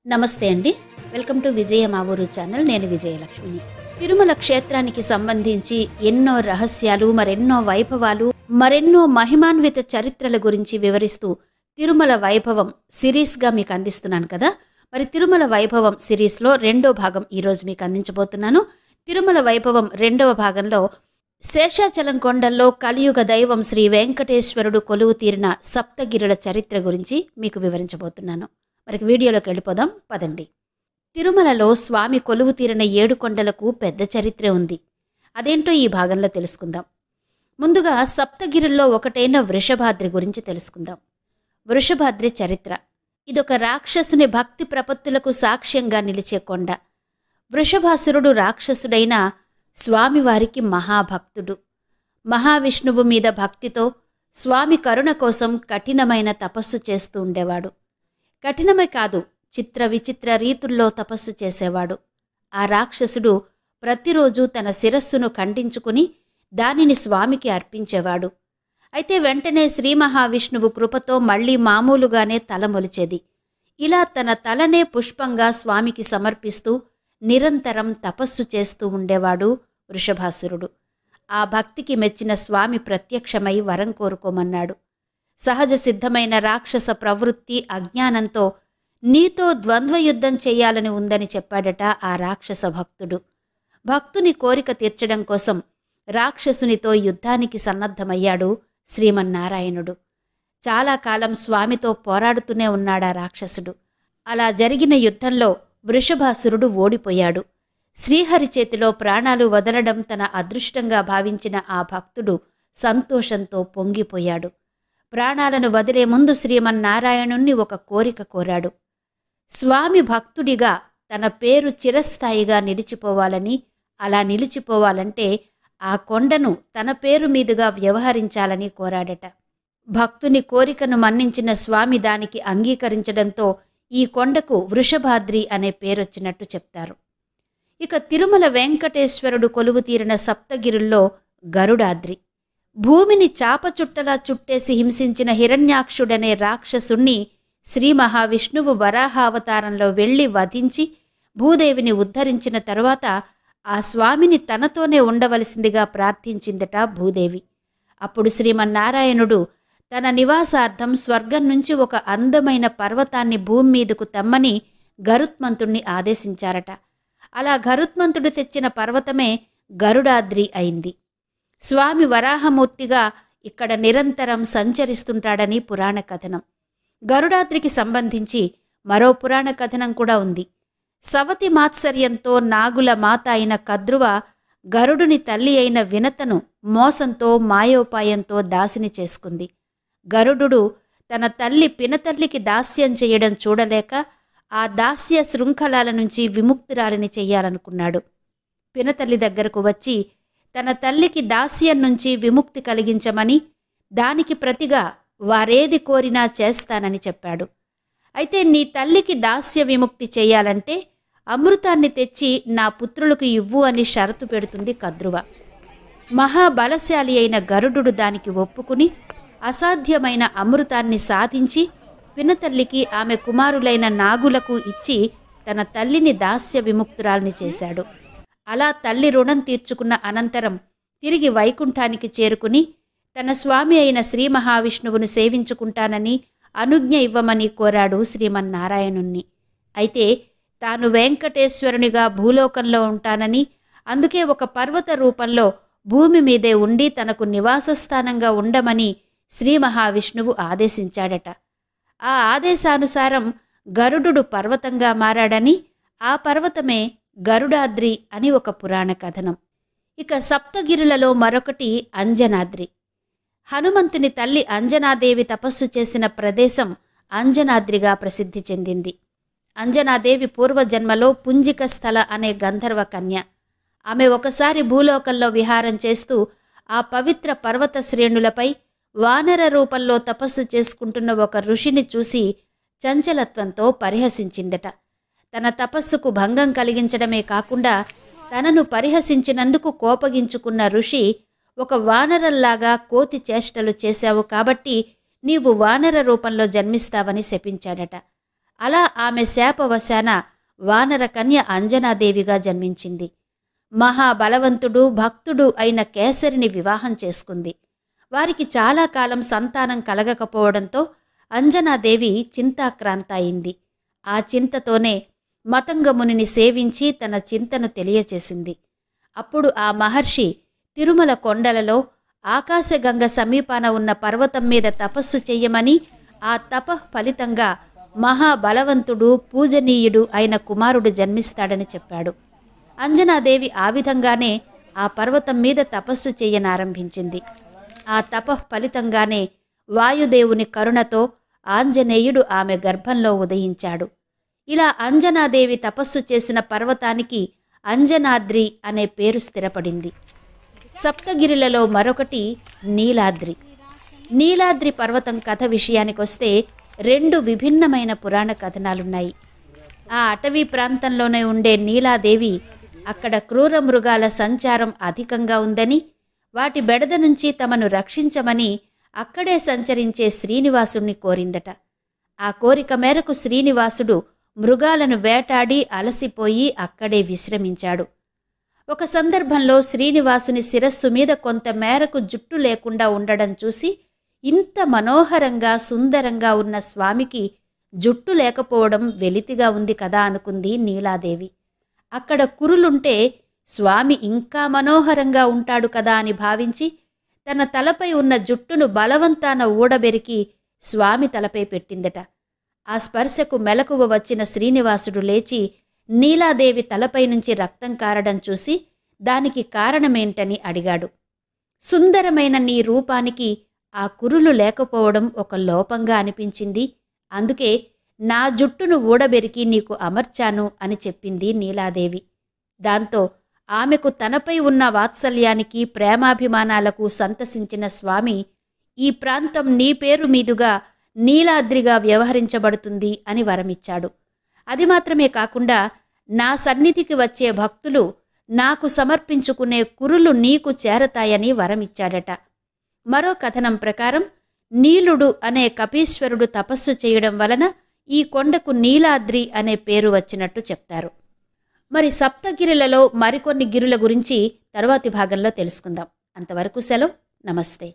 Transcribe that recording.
నమస్తే అండి. Welcome to విజయ మా ఊరు ఛానల్. నేను విజయలక్ష్మిని. తిరుమల క్షేత్రానికి సంబంధించి ఎన్నో రహస్యాలు, మరెన్నో వైభవాలు, మరెన్నో మహిమాన్విత చరిత్రల గురించి వివరిస్తూ తిరుమల వైభవం సిరీస్గా మీకు అందిస్తున్నాను కదా. మరి తిరుమల వైభవం సిరీస్లో రెండో భాగం ఈరోజు మీకు అందించబోతున్నాను. తిరుమల వైభవం రెండవ భాగంలో శేషాచలం కొండల్లో కలియుగ దైవం శ్రీ వెంకటేశ్వరుడు కొలువు తీరిన సప్తగిరుల చరిత్ర గురించి మీకు వివరించబోతున్నాను. మరి వీడియోలోకి వెళ్ళిపోదాం పదండి. తిరుమలలో స్వామి కొలువు తీరిన 7 కొండలకు పెద్ద చరిత్ర ఉంది. అదేంటో ఈ భాగంలో తెలుసుకుందాం. ముందుగా సప్తగిరుల్లో ఒకటైన వృషభాద్రి గురించి తెలుసుకుందాం. వృషభాద్రి చరిత్ర. ఇదొక రాక్షసుని భక్తి ప్రపత్తులకు సాక్ష్యంగా నిలిచే కొండ. వృషభాసురుడు రాక్షసుడైన స్వామివారికి మహాభక్తుడు. మహావిష్ణువు మీద భక్తితో స్వామి కరుణ కోసం కఠినమైన తపస్సు చేస్తూ ఉండేవాడు. కఠినమే కాదు, చిత్ర విచిత్ర రీతుల్లో తపస్సు చేసేవాడు. ఆ రాక్షసుడు ప్రతిరోజు తన శిరస్సును ఖండించుకుని దానిని స్వామికి అర్పించేవాడు. అయితే వెంటనే శ్రీ మహావిష్ణువు కృపతో మళ్లీ మామూలుగానే తల మొలిచేది. ఇలా తన తలనే పుష్పంగా స్వామికి సమర్పిస్తూ నిరంతరం తపస్సు చేస్తూ ఉండేవాడు వృషభాసురుడు. ఆ భక్తికి మెచ్చిన స్వామి ప్రత్యక్షమై వరం కోరుకోమన్నాడు. సహజ సిద్ధమైన రాక్షస ప్రవృత్తి అజ్ఞానంతో నీతో ద్వంద్వయుద్ధం చెయ్యాలని ఉందని చెప్పాడట ఆ రాక్షస భక్తుడు. భక్తుని కోరిక తీర్చడం కోసం రాక్షసునితో యుద్ధానికి సన్నద్ధమయ్యాడు శ్రీమన్నారాయణుడు. చాలా కాలం స్వామితో పోరాడుతూనే ఉన్నాడా రాక్షసుడు. అలా జరిగిన యుద్ధంలో వృషభాసురుడు ఓడిపోయాడు. శ్రీహరి చేతిలో ప్రాణాలు వదలడం తన అదృష్టంగా భావించిన ఆ భక్తుడు సంతోషంతో పొంగిపోయాడు. ప్రాణాలను వదిలే ముందు శ్రీమన్నారాయణుణ్ణి ఒక కోరిక కోరాడు. స్వామి భక్తుడిగా తన పేరు చిరస్థాయిగా నిలిచిపోవాలని, అలా నిలిచిపోవాలంటే ఆ కొండను తన పేరు మీదుగా వ్యవహరించాలని కోరాడట. భక్తుని కోరికను మన్నించిన స్వామి దానికి అంగీకరించడంతో ఈ కొండకు వృషభాద్రి అనే పేరొచ్చినట్టు చెప్తారు. ఇక తిరుమల వెంకటేశ్వరుడు కొలువు తీరిన సప్తగిరుల్లో గరుడాద్రి. భూమిని చాపచుట్టలా చుట్టేసి హింసించిన హిరణ్యాక్షుడనే రాక్షసుణ్ణి శ్రీ మహావిష్ణువు వరాహావతారంలో వెళ్లి వధించి భూదేవిని ఉద్ధరించిన తరువాత ఆ స్వామిని తనతోనే ఉండవలసిందిగా ప్రార్థించిందట భూదేవి. అప్పుడు శ్రీమన్నారాయణుడు తన నివాసార్థం స్వర్గం నుంచి ఒక అందమైన పర్వతాన్ని భూమి మీదకు తెమ్మని గరుత్మంతుణ్ణి ఆదేశించారట. అలా గరుత్మంతుడు తెచ్చిన పర్వతమే గరుడాద్రి అయింది. స్వామి వరాహమూర్తిగా ఇక్కడ నిరంతరం సంచరిస్తుంటాడని పురాణ కథనం. గరుడాద్రికి సంబంధించి మరో పురాణ కథనం కూడా ఉంది. సవతి మాత్సర్యంతో నాగుల మాత అయిన కద్రువ గరుడుని తల్లి అయిన వినతను మోసంతో మాయోపాయంతో దాసిని చేసుకుంది. గరుడు తన తల్లి పినతల్లికి దాస్యం చేయడం చూడలేక ఆ దాస్య శృంఖలాల నుంచి విముక్తురాలిని చెయ్యాలనుకున్నాడు. పినతల్లి దగ్గరకు వచ్చి తన తల్లికి దాస్యం నుంచి విముక్తి కలిగించమని, దానికి ప్రతిగా వారేది కోరినా చేస్తానని చెప్పాడు. అయితే నీ తల్లికి దాస్య విముక్తి చేయాలంటే అమృతాన్ని తెచ్చి నా పుత్రులకు ఇవ్వు అని షరతు పెడుతుంది కద్రువ. మహాబలశాలి అయిన గరుడు దానికి ఒప్పుకుని అసాధ్యమైన అమృతాన్ని సాధించి పినతల్లికి ఆమె కుమారులైన నాగులకు ఇచ్చి తన తల్లిని దాస్య విముక్తురాల్ని చేశాడు. అలా తల్లి రుణం తీర్చుకున్న అనంతరం తిరిగి వైకుంఠానికి చేరుకుని తన స్వామి అయిన శ్రీ మహావిష్ణువును సేవించుకుంటానని అనుజ్ఞ ఇవ్వమని కోరాడు శ్రీమన్నారాయణుణ్ణి. అయితే తాను వెంకటేశ్వరునిగా భూలోకంలో ఉంటానని, అందుకే ఒక పర్వత రూపంలో భూమి మీదే ఉండి తనకు నివాసస్థానంగా ఉండమని శ్రీ మహావిష్ణువు ఆదేశించాడట. ఆ ఆదేశానుసారం గరుడు పర్వతంగా మారాడని, ఆ పర్వతమే గరుడాద్రి అని ఒక పురాణ కథనం. ఇక సప్తగిరులలో మరొకటి అంజనాద్రి. హనుమంతుని తల్లి అంజనాదేవి తపస్సు చేసిన ప్రదేశం అంజనాద్రిగా ప్రసిద్ధి చెందింది. అంజనాదేవి పూర్వజన్మలో పుంజిక స్థల అనే గంధర్వ కన్య. ఆమె ఒకసారి భూలోకంలో విహారం చేస్తూ ఆ పవిత్ర పర్వత శ్రేణులపై వానర రూపంలో తపస్సు చేసుకుంటున్న ఒక ఋషిని చూసి చంచలత్వంతో పరిహసించిందట. తన తపస్సుకు భంగం కలిగించడమే కాకుండా తనను పరిహసించినందుకు కోపగించుకున్న ఋషి, ఒక వానరల్లాగా కోతి చేష్టలు చేశావు కాబట్టి నీవు వానర రూపంలో జన్మిస్తావని శపించాడట. అలా ఆమె శాపవశాన వానరకన్య అంజనాదేవిగా జన్మించింది. మహాబలవంతుడు భక్తుడు అయిన కేసరిని వివాహం చేసుకుంది. వారికి చాలా కాలం సంతానం కలగకపోవడంతో అంజనాదేవి చింతాక్రాంత అయింది. ఆ చింతతోనే మతంగమునిని సేవించి తన చింతను తెలియచేసింది. అప్పుడు ఆ మహర్షి తిరుమల కొండలలో ఆకాశగంగ సమీపాన ఉన్న పర్వతం మీద తపస్సు చెయ్యమని, ఆ తపః ఫలితంగా మహాబలవంతుడు పూజనీయుడు అయిన కుమారుడు జన్మిస్తాడని చెప్పాడు. అంజనాదేవి ఆ విధంగానే ఆ పర్వతం మీద తపస్సు చెయ్యనారంభించింది. ఆ తపః ఫలితంగానే వాయుదేవుని కరుణతో ఆంజనేయుడు ఆమె గర్భంలో ఉదయించాడు. ఇలా అంజనాదేవి తపస్సు చేసిన పర్వతానికి అంజనాద్రి అనే పేరు స్థిరపడింది. సప్తగిరులలో మరొకటి నీలాద్రి. నీలాద్రి పర్వతం కథ విషయానికొస్తే 2 విభిన్నమైన పురాణ కథనాలున్నాయి. ఆ అటవీ ప్రాంతంలోనే ఉండే నీలాదేవి అక్కడ క్రూర మృగాల సంచారం అధికంగా ఉందని, వాటి బెడద నుంచి తమను రక్షించమని అక్కడే సంచరించే శ్రీనివాసుణ్ణి కోరిందట. ఆ కోరిక మేరకు శ్రీనివాసుడు మృగాలను వేటాడి అలసిపోయి అక్కడే విశ్రమించాడు. ఒక సందర్భంలో శ్రీనివాసుని శిరస్సు మీద కొంత మేరకు జుట్టు లేకుండా ఉండడం చూసి, ఇంత మనోహరంగా సుందరంగా ఉన్న స్వామికి జుట్టు లేకపోవడం వెలితిగా ఉంది కదా అనుకుంది నీలాదేవి. అక్కడ కురులుంటే స్వామి ఇంకా మనోహరంగా ఉంటాడు కదా అని భావించి తన తలపై ఉన్న జుట్టును బలవంతాన ఊడబెరికి స్వామి తలపై పెట్టిందట. ఆ స్పర్శకు మెలకువ వచ్చిన శ్రీనివాసుడు లేచి నీలాదేవి తలపై నుంచి రక్తం కారడం చూసి దానికి కారణమేంటని అడిగాడు. సుందరమైన నీ రూపానికి ఆ కురులు లేకపోవడం ఒక లోపంగా అనిపించింది, అందుకే నా జుట్టును ఊడబెరికి నీకు అమర్చాను అని చెప్పింది నీలాదేవి. దాంతో ఆమెకు తనపై ఉన్న వాత్సల్యానికి ప్రేమాభిమానాలకు సంతసించిన స్వామి, ఈ ప్రాంతం నీ పేరు మీదుగా నీలాద్రిగా వ్యవహరించబడుతుంది అని వరమిచ్చాడు. అది మాత్రమే కాకుండా నా సన్నిధికి వచ్చే భక్తులు నాకు సమర్పించుకునే కురులు నీకు చేరతాయని వరమిచ్చాడట. మరో కథనం ప్రకారం నీలుడు అనే కపీశ్వరుడు తపస్సు చేయడం వలన ఈ కొండకు నీలాద్రి అనే పేరు వచ్చినట్టు చెప్తారు. మరి సప్తగిరులలో మరికొన్ని గిరుల గురించి తరువాతి భాగంలో తెలుసుకుందాం. అంతవరకు సెలవు. నమస్తే.